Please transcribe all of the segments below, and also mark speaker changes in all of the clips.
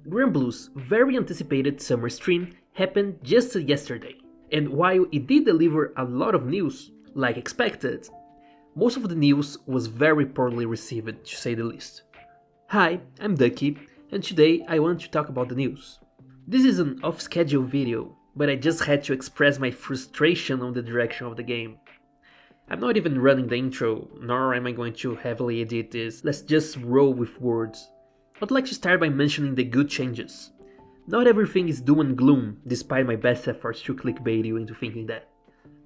Speaker 1: Granblue's very anticipated summer stream happened just yesterday, and while it did deliver a lot of news, like expected, most of the news was very poorly received, to say the least. Hi, I'm Ducky, and today I want to talk about the news. This is an off-schedule video, but I just had to express my frustration on the direction of the game. I'm not even running the intro, nor am I going to heavily edit this, let's just roll with words. I'd like to start by mentioning the good changes. Not everything is doom and gloom, despite my best efforts to clickbait you into thinking that.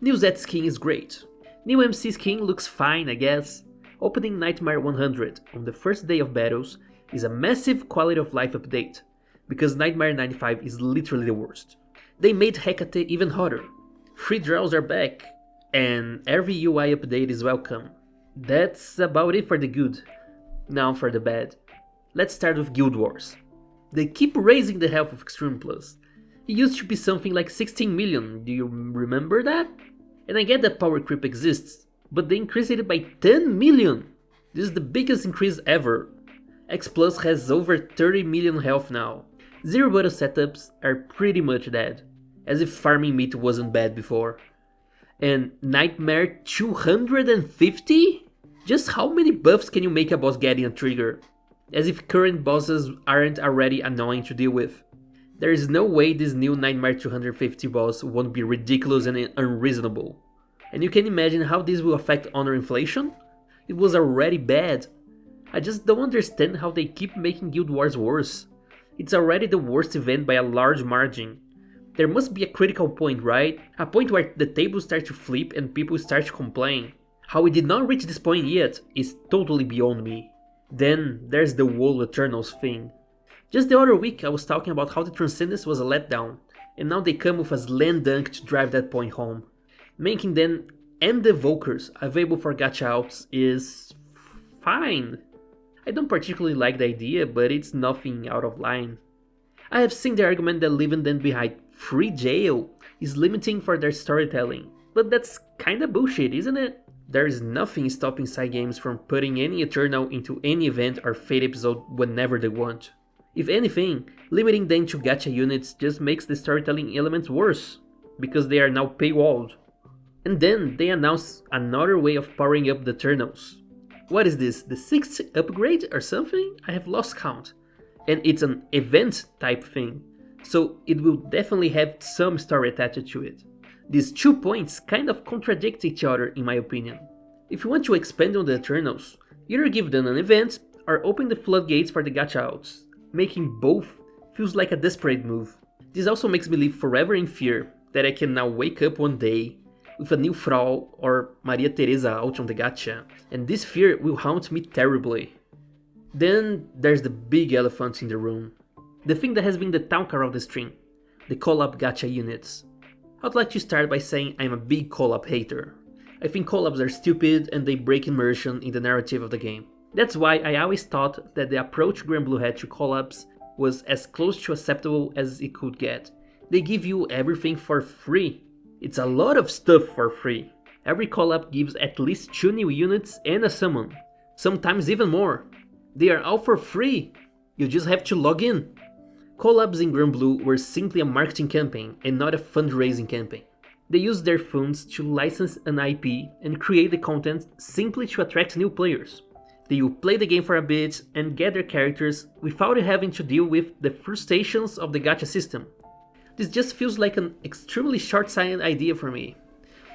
Speaker 1: New Z skin is great. New MC skin looks fine, I guess. Opening Nightmare 100 on the first day of battles is a massive quality of life update, because Nightmare 95 is literally the worst. They made Hecate even hotter. Free draws are back, and every UI update is welcome. That's about it for the good. Now for the bad. Let's start with Guild Wars. They keep raising the health of Extreme Plus. It used to be something like 16 million, do you remember that? And I get that power creep exists, but they increased it by 10 million! This is the biggest increase ever. X Plus has over 30 million health now. Zero button setups are pretty much dead, as if farming meat wasn't bad before. And Nightmare 250? Just how many buffs can you make a boss getting a trigger? As if current bosses aren't already annoying to deal with. There is no way this new Nightmare 250 boss won't be ridiculous and unreasonable. And you can imagine how this will affect honor inflation? It was already bad. I just don't understand how they keep making Guild Wars worse. It's already the worst event by a large margin. There must be a critical point, right? A point where the tables start to flip and people start to complain. How we did not reach this point yet is totally beyond me. Then there's the whole Eternals thing. Just the other week I was talking about how the Transcendence was a letdown, and now they come with a slam dunk to drive that point home. Making them and the Evokers available for gacha outs is fine. I don't particularly like the idea, but it's nothing out of line. I have seen the argument that leaving them behind free jail is limiting for their storytelling, but that's kinda bullshit, isn't it? There is nothing stopping side games from putting any Eternal into any event or Fate episode whenever they want. If anything, limiting them to gacha units just makes the storytelling elements worse, because they are now paywalled. And then they announce another way of powering up the Eternals. What is this, the 6th upgrade or something? I have lost count. And it's an event type thing, so it will definitely have some story attached to it. These 2 points kind of contradict each other in my opinion. If you want to expand on the Eternals, either give them an event or open the floodgates for the gacha outs. Making both feels like a desperate move. This also makes me live forever in fear that I can now wake up one day with a new Frau or Maria Teresa out on the gacha, and this fear will haunt me terribly. Then there's the big elephant in the room. The thing that has been the talker of the stream, the Collab Gacha units. I'd like to start by saying I'm a big collab hater. I think collabs are stupid and they break immersion in the narrative of the game. That's why I always thought that the approach Granblue had to collabs was as close to acceptable as it could get. They give you everything for free. It's a lot of stuff for free. Every collab gives at least 2 new units and a summon. Sometimes even more. They are all for free. You just have to log in. Collabs in Granblue were simply a marketing campaign and not a fundraising campaign. They used their funds to license an IP and create the content simply to attract new players. They will play the game for a bit and get their characters without having to deal with the frustrations of the gacha system. This just feels like an extremely short-sighted idea for me.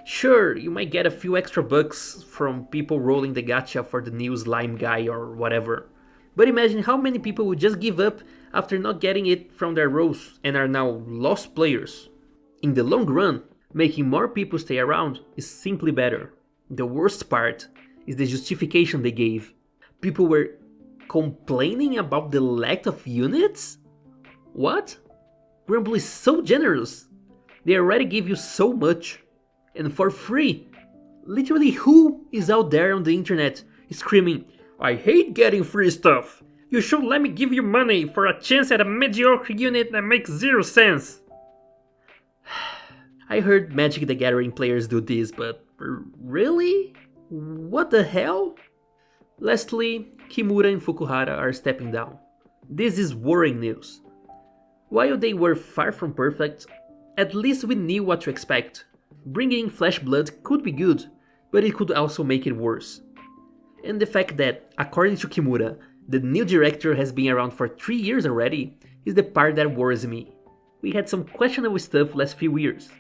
Speaker 1: Sure, you might get a few extra bucks from people rolling the gacha for the new slime guy or whatever. But imagine how many people would just give up after not getting it from their rolls and are now lost players. In the long run, making more people stay around is simply better. The worst part is the justification they gave. People were complaining about the lack of units? What? Granblue is so generous. They already give you so much. And for free. Literally who is out there on the internet screaming, "I hate getting free stuff. You should let me give you money for a chance at a mediocre unit that makes 0 sense." I heard Magic the Gathering players do this, but really? What the hell? Lastly, Kimura and Fukuhara are stepping down. This is worrying news. While they were far from perfect, at least we knew what to expect. Bringing in Flesh Blood could be good, but it could also make it worse. And the fact that, according to Kimura, the new director has been around for 3 years already is the part that worries me. We had some questionable stuff last few years,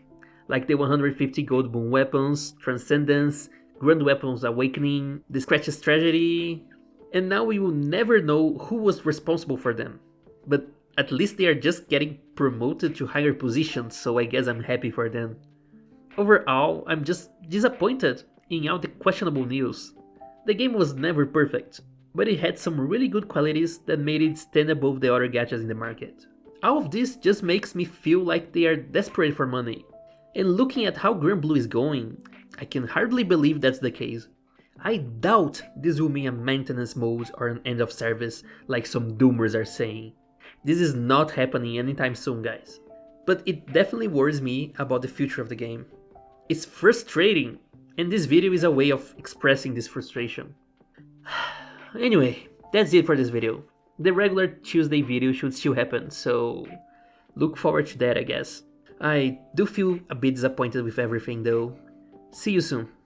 Speaker 1: like the 150 gold boon weapons, Transcendence, Grand Weapons Awakening, the Scratch's Tragedy, and now we will never know who was responsible for them. But at least they are just getting promoted to higher positions, so I guess I'm happy for them. Overall, I'm just disappointed in all the questionable news. The game was never perfect, but it had some really good qualities that made it stand above the other gachas in the market. All of this just makes me feel like they are desperate for money. And looking at how Granblue is going, I can hardly believe that's the case. I doubt this will be a maintenance mode or an end of service like some doomers are saying. This is not happening anytime soon, guys. But it definitely worries me about the future of the game. It's frustrating, and this video is a way of expressing this frustration. Anyway, that's it for this video. The regular Tuesday video should still happen, so look forward to that, I guess. I do feel a bit disappointed with everything though. See you soon.